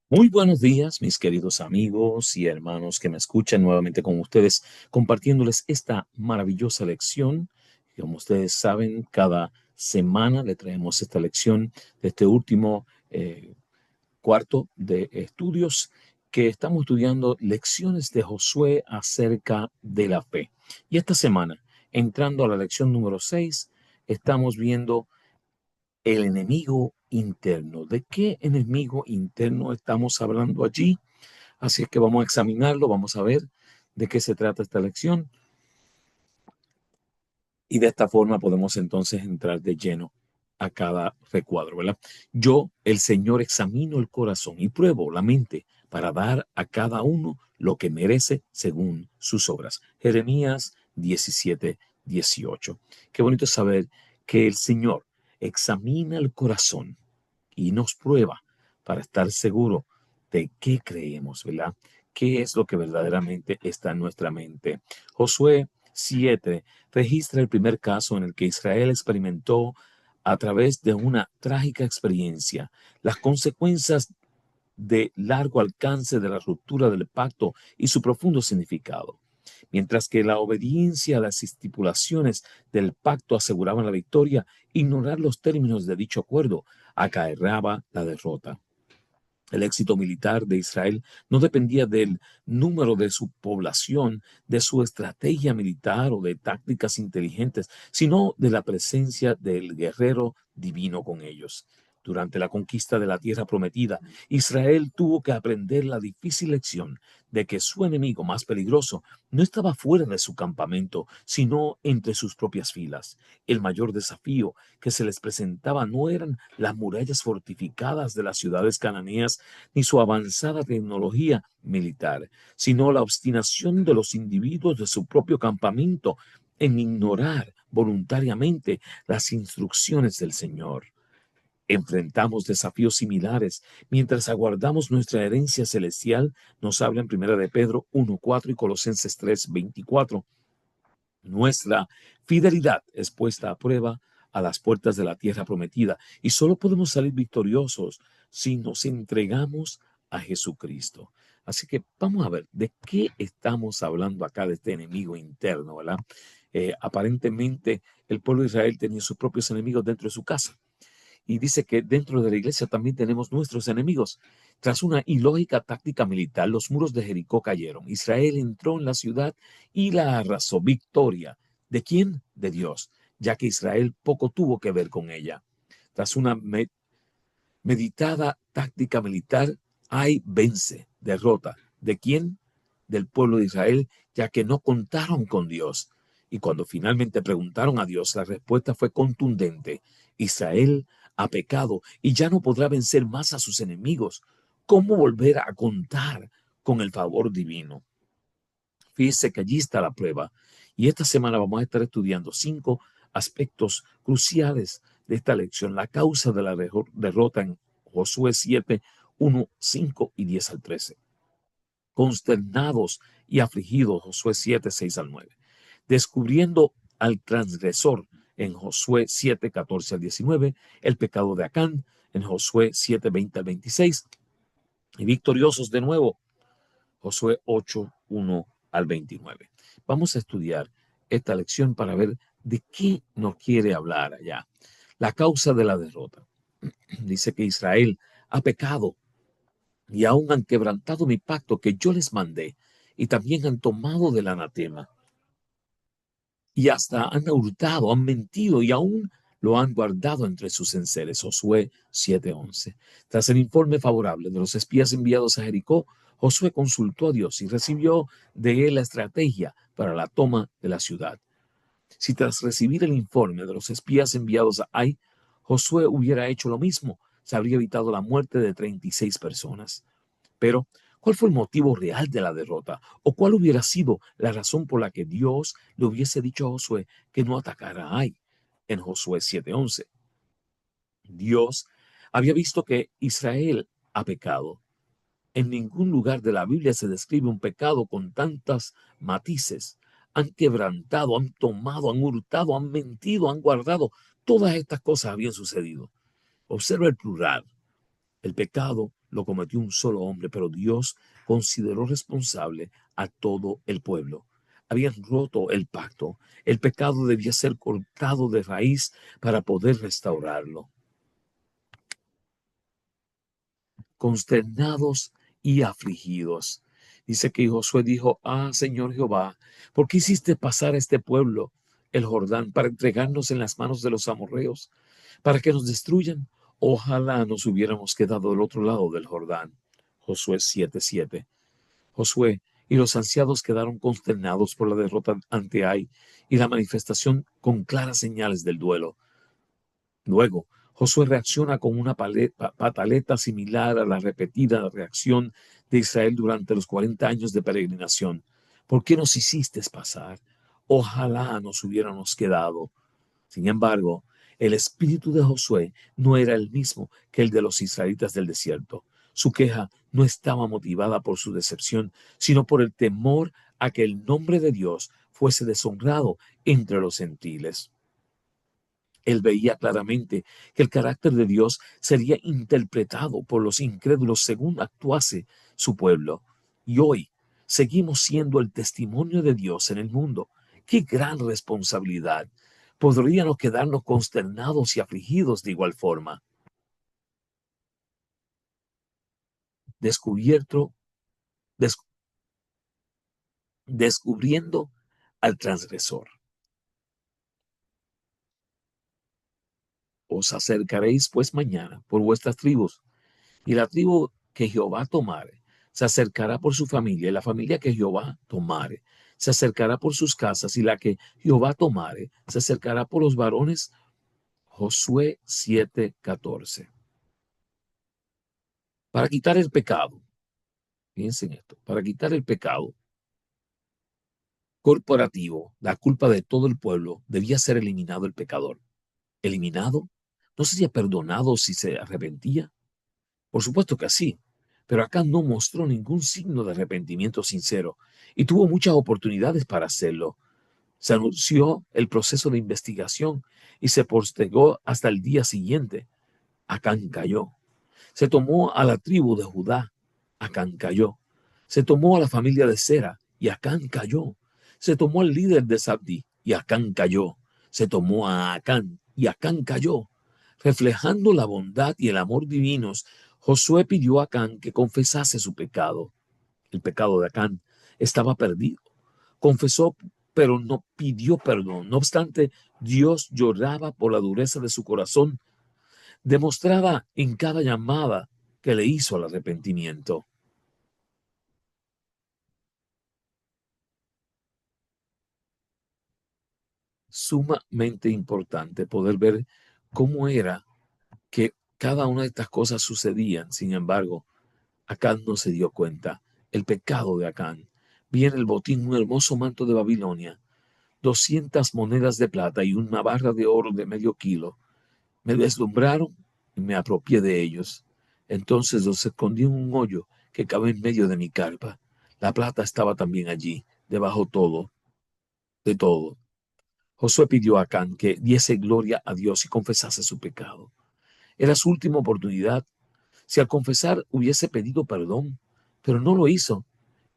Muy buenos días, mis queridos amigos y hermanos que me escuchan nuevamente con ustedes, compartiéndoles esta maravillosa lección. Como ustedes saben, cada semana le traemos esta lección de este último cuarto de estudios que estamos estudiando lecciones de Josué acerca de la fe. Y esta semana, entrando a la lección número 6, estamos viendo el enemigo interno. ¿De qué enemigo interno estamos hablando allí? Así es que vamos a examinarlo, vamos a ver de qué se trata esta lección y de esta forma podemos entonces entrar de lleno a cada recuadro, ¿verdad? Yo, el Señor, examino el corazón y pruebo la mente para dar a cada uno lo que merece según sus obras. Jeremías 17:18. Qué bonito saber que el Señor examina el corazón y nos prueba para estar seguro de qué creemos, ¿verdad? ¿Qué es lo que verdaderamente está en nuestra mente? Josué 7 registra el primer caso en el que Israel experimentó a través de una trágica experiencia las consecuencias de largo alcance de la ruptura del pacto y su profundo significado. Mientras que la obediencia a las estipulaciones del pacto aseguraban la victoria, ignorar los términos de dicho acuerdo acarreaba la derrota. El éxito militar de Israel no dependía del número de su población, de su estrategia militar o de tácticas inteligentes, sino de la presencia del guerrero divino con ellos. Durante la conquista de la tierra prometida, Israel tuvo que aprender la difícil lección de que su enemigo más peligroso no estaba fuera de su campamento, sino entre sus propias filas. El mayor desafío que se les presentaba no eran las murallas fortificadas de las ciudades cananeas ni su avanzada tecnología militar, sino la obstinación de los individuos de su propio campamento en ignorar voluntariamente las instrucciones del Señor. Enfrentamos desafíos similares mientras aguardamos nuestra herencia celestial, nos habla en Primera de Pedro 1:4 y Colosenses 3:24. Nuestra fidelidad es puesta a prueba a las puertas de la tierra prometida y solo podemos salir victoriosos si nos entregamos a Jesucristo. Así que vamos a ver de qué estamos hablando acá de este enemigo interno, ¿verdad? Aparentemente el pueblo de Israel tenía sus propios enemigos dentro de su casa. Y dice que dentro de la iglesia también tenemos nuestros enemigos. Tras una ilógica táctica militar, los muros de Jericó cayeron. Israel entró en la ciudad y la arrasó. Victoria. ¿De quién? De Dios, ya que Israel poco tuvo que ver con ella. Tras una meditada táctica militar, hay vence, derrota. ¿De quién? Del pueblo de Israel, ya que no contaron con Dios. Y cuando finalmente preguntaron a Dios, la respuesta fue contundente. Israel ha pecado y ya no podrá vencer más a sus enemigos. ¿Cómo volver a contar con el favor divino? Fíjese que allí está la prueba. Y esta semana vamos a estar estudiando 5 aspectos cruciales de esta lección. La causa de la derrota en Josué 7, 1, 5 y 10 al 13. Consternados y afligidos, Josué 7, 6 al 9. Descubriendo al transgresor en Josué 7, 14 al 19. El pecado de Acán en Josué 7, 20 al 26. Y victoriosos de nuevo, Josué 8, 1 al 29. Vamos a estudiar esta lección para ver de qué nos quiere hablar allá. La causa de la derrota. Dice que Israel ha pecado y aún han quebrantado mi pacto que yo les mandé y también han tomado del anatema y hasta han hurtado, han mentido y aún lo han guardado entre sus enseres. Josué 7:11. Tras el informe favorable de los espías enviados a Jericó, Josué consultó a Dios y recibió de él la estrategia para la toma de la ciudad. Si tras recibir el informe de los espías enviados a Ai, Josué hubiera hecho lo mismo, se habría evitado la muerte de 36 personas. Pero, ¿cuál fue el motivo real de la derrota? ¿O cuál hubiera sido la razón por la que Dios le hubiese dicho a Josué que no atacara a Ai en Josué 7:11? Dios había visto que Israel ha pecado. En ningún lugar de la Biblia se describe un pecado con tantos matices. Han quebrantado, han tomado, han hurtado, han mentido, han guardado. Todas estas cosas habían sucedido. Observa el plural. El pecado lo cometió un solo hombre, pero Dios consideró responsable a todo el pueblo. Habían roto el pacto. El pecado debía ser cortado de raíz para poder restaurarlo. Consternados y afligidos. Dice que Josué dijo: ah, Señor Jehová, ¿por qué hiciste pasar a este pueblo el Jordán para entregarnos en las manos de los amorreos, para que nos destruyan? Ojalá nos hubiéramos quedado del otro lado del Jordán. Josué 7:7. Josué y los ancianos quedaron consternados por la derrota ante Ai y la manifestación con claras señales del duelo. Luego, Josué reacciona con una pataleta similar a la repetida reacción de Israel durante los 40 años de peregrinación. ¿Por qué nos hiciste pasar? Ojalá nos hubiéramos quedado. Sin embargo, el espíritu de Josué no era el mismo que el de los israelitas del desierto. Su queja no estaba motivada por su decepción, sino por el temor a que el nombre de Dios fuese deshonrado entre los gentiles. Él veía claramente que el carácter de Dios sería interpretado por los incrédulos según actuase su pueblo. Y hoy seguimos siendo el testimonio de Dios en el mundo. ¡Qué gran responsabilidad! Podríamos quedarnos consternados y afligidos de igual forma. Descubierto, des- descubriendo al transgresor. Os acercaréis pues mañana por vuestras tribus, y la tribu que Jehová tomare se acercará por su familia, y la familia que Jehová tomare se acercará por sus casas, y la que Jehová tomare se acercará por los varones. Josué 7:14. Para quitar el pecado, piensen esto, para quitar el pecado corporativo, la culpa de todo el pueblo, debía ser eliminado el pecador. ¿Eliminado? ¿No sería perdonado si se arrepentía? Por supuesto que sí, pero acá no mostró ningún signo de arrepentimiento sincero y tuvo muchas oportunidades para hacerlo. Se anunció el proceso de investigación y se postergó hasta el día siguiente. Acán cayó. Se tomó a la tribu de Judá. Acán cayó. Se tomó a la familia de Sera y Acán cayó. Se tomó al líder de Sabdi y Acán cayó. Se tomó a Acán y Acán cayó. Reflejando la bondad y el amor divinos, Josué pidió a Acán que confesase su pecado. El pecado de Acán estaba perdido. Confesó, pero no pidió perdón. No obstante, Dios lloraba por la dureza de su corazón, demostrada en cada llamada que le hizo al arrepentimiento. Sumamente importante poder ver cómo era que cada una de estas cosas sucedían. Sin embargo, Acán no se dio cuenta. El pecado de Acán. Viene el botín, un hermoso manto de Babilonia, 200 monedas de plata y una barra de oro de medio kilo. Me deslumbraron y me apropié de ellos. Entonces los escondí en un hoyo que cabe en medio de mi carpa. La plata estaba también allí, debajo de todo. Josué pidió a Acán que diese gloria a Dios y confesase su pecado. Era su última oportunidad. Si al confesar hubiese pedido perdón, pero no lo hizo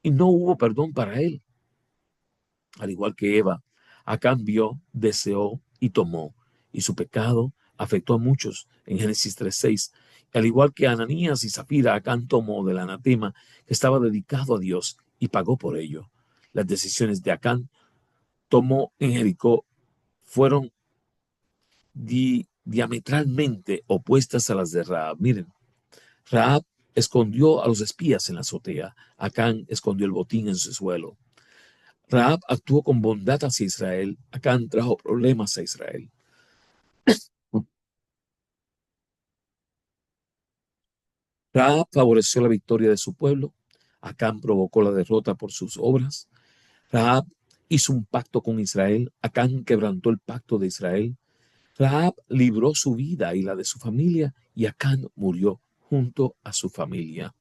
y no hubo perdón para él. Al igual que Eva, Acán vio, deseó y tomó, y su pecado afectó a muchos en Génesis 3:6. Al igual que Ananías y Zafira, Acán tomó del anatema que estaba dedicado a Dios y pagó por ello. Las decisiones de Acán tomó en Jericó fueron diametralmente opuestas a las de Rahab. Miren, Rahab escondió a los espías en la azotea. Acán escondió el botín en su suelo. Rahab actuó con bondad hacia Israel. Acán trajo problemas a Israel. Rahab favoreció la victoria de su pueblo. Acán provocó la derrota por sus obras. Rahab hizo un pacto con Israel. Acán quebrantó el pacto de Israel. Rahab libró su vida y la de su familia, y Acán murió junto a su familia.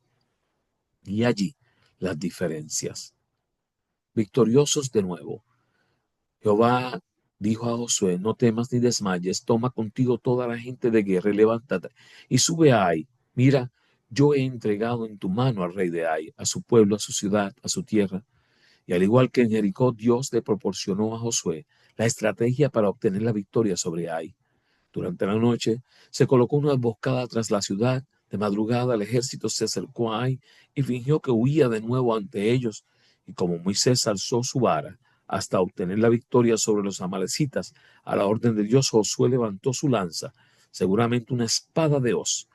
Y allí las diferencias. Victoriosos de nuevo, Jehová dijo a Josué: no temas ni desmayes, toma contigo toda la gente de guerra y levántate y sube a Ai. Mira, yo he entregado en tu mano al rey de Ai, a su pueblo, a su ciudad, a su tierra. Y al igual que en Jericó, Dios le proporcionó a Josué la estrategia para obtener la victoria sobre Ai. Durante la noche se colocó una emboscada tras la ciudad. De madrugada el ejército se acercó a Ai y fingió que huía de nuevo ante ellos. Y como Moisés alzó su vara hasta obtener la victoria sobre los amalecitas, a la orden de Dios Josué levantó su lanza, seguramente una espada de hoz,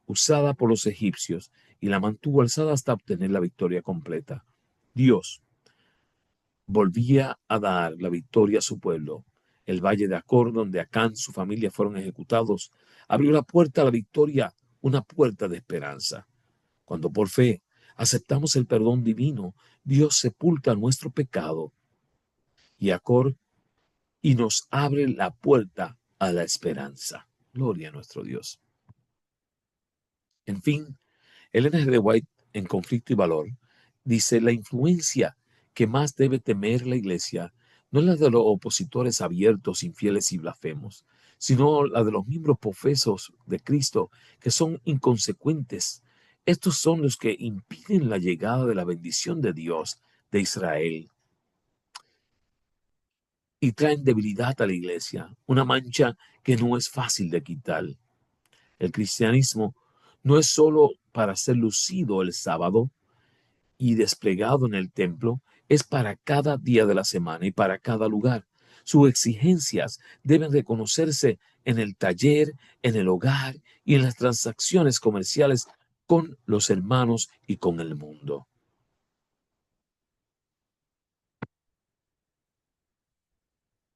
usada por los egipcios, y la mantuvo alzada hasta obtener la victoria completa. Dios volvía a dar la victoria a su pueblo. El valle de Acor, donde Acán y su familia fueron ejecutados, abrió la puerta a la victoria, una puerta de esperanza. Cuando por fe aceptamos el perdón divino, Dios sepulta nuestro pecado y Acor y nos abre la puerta a la esperanza. Gloria a nuestro Dios. En fin, Elena G. de White, en Conflicto y Valor, dice: la influencia que más debe temer la Iglesia no es la de los opositores abiertos, infieles y blasfemos, sino la de los miembros profesos de Cristo que son inconsecuentes. Estos son los que impiden la llegada de la bendición de Dios de Israel y traen debilidad a la Iglesia, una mancha que no es fácil de quitar. El cristianismo no es solo para ser lucido el sábado y desplegado en el templo, es para cada día de la semana y para cada lugar. Sus exigencias deben reconocerse en el taller, en el hogar y en las transacciones comerciales con los hermanos y con el mundo.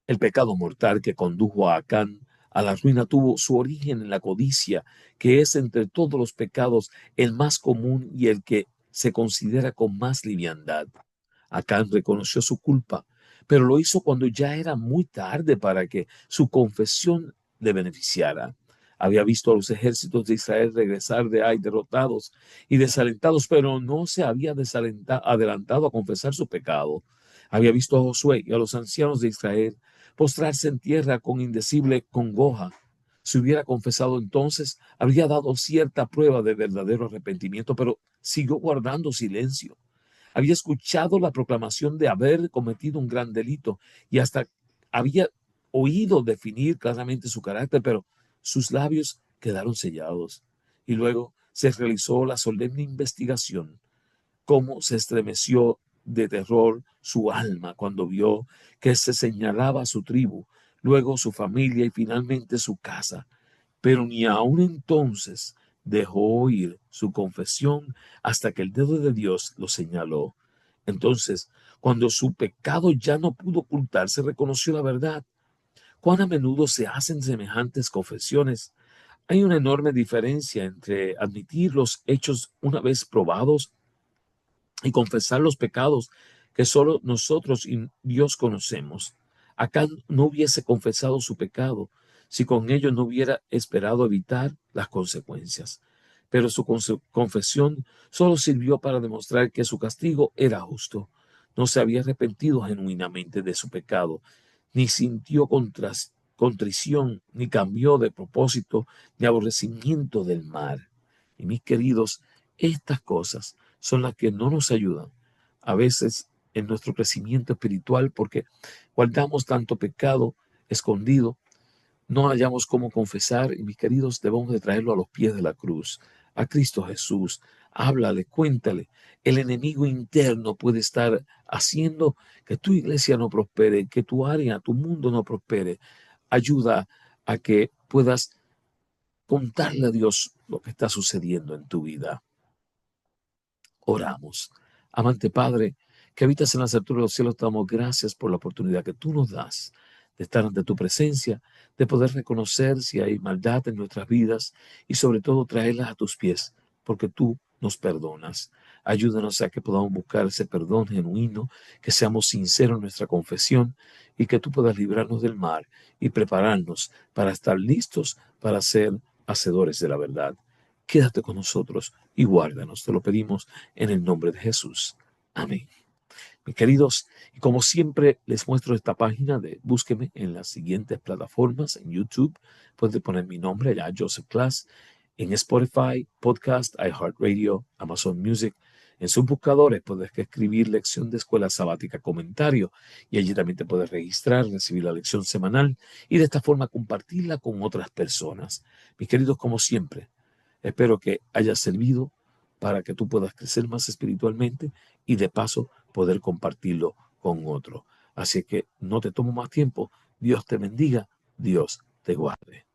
El pecado mortal que condujo a Acán a la ruina tuvo su origen en la codicia, que es entre todos los pecados el más común y el que se considera con más liviandad. Acán reconoció su culpa, pero lo hizo cuando ya era muy tarde para que su confesión le beneficiara. Había visto a los ejércitos de Israel regresar de Ai derrotados y desalentados, pero no se había adelantado a confesar su pecado. Había visto a Josué y a los ancianos de Israel postrarse en tierra con indecible congoja. Si hubiera confesado entonces, habría dado cierta prueba de verdadero arrepentimiento, pero siguió guardando silencio. Había escuchado la proclamación de haber cometido un gran delito y hasta había oído definir claramente su carácter, pero sus labios quedaron sellados. Y luego se realizó la solemne investigación. Cómo se estremeció de terror su alma cuando vio que se señalaba a su tribu, luego su familia y finalmente su casa. Pero ni aun entonces dejó oír su confesión hasta que el dedo de Dios lo señaló. Entonces, cuando su pecado ya no pudo ocultarse, reconoció la verdad. ¿Cuán a menudo se hacen semejantes confesiones? Hay una enorme diferencia entre admitir los hechos una vez probados y confesar los pecados que solo nosotros y Dios conocemos. Acá no hubiese confesado su pecado si con ello no hubiera esperado evitar las consecuencias. Pero su confesión solo sirvió para demostrar que su castigo era justo. No se había arrepentido genuinamente de su pecado, ni sintió contrición, ni cambió de propósito, ni aborrecimiento del mal. Y mis queridos, estas cosas son las que no nos ayudan a veces en nuestro crecimiento espiritual porque guardamos tanto pecado escondido, no hallamos cómo confesar y mis queridos debemos de traerlo a los pies de la cruz, a Cristo Jesús. Háblale, cuéntale. El enemigo interno puede estar haciendo que tu iglesia no prospere, que tu área, tu mundo no prospere. Ayuda a que puedas contarle a Dios lo que está sucediendo en tu vida. Oramos. Amante Padre, que habitas en las alturas de los cielos, te damos gracias por la oportunidad que tú nos das de estar ante tu presencia, de poder reconocer si hay maldad en nuestras vidas y sobre todo traerlas a tus pies, porque tú nos perdonas. Ayúdanos a que podamos buscar ese perdón genuino, que seamos sinceros en nuestra confesión y que tú puedas librarnos del mal y prepararnos para estar listos para ser hacedores de la verdad. Quédate con nosotros y guárdanos. Te lo pedimos en el nombre de Jesús. Amén. Mis queridos, y como siempre les muestro esta página de búsqueme en las siguientes plataformas. En YouTube pueden poner mi nombre allá, Joseph Class. en Spotify, Podcast, iHeartRadio, Amazon Music. En sus buscadores puedes escribir lección de escuela sabática comentario y allí también te puedes registrar, recibir la lección semanal y de esta forma compartirla con otras personas. Mis queridos, como siempre, espero que haya servido para que tú puedas crecer más espiritualmente y de paso poder compartirlo con otro. Así que no te tomo más tiempo. Dios te bendiga. Dios te guarde.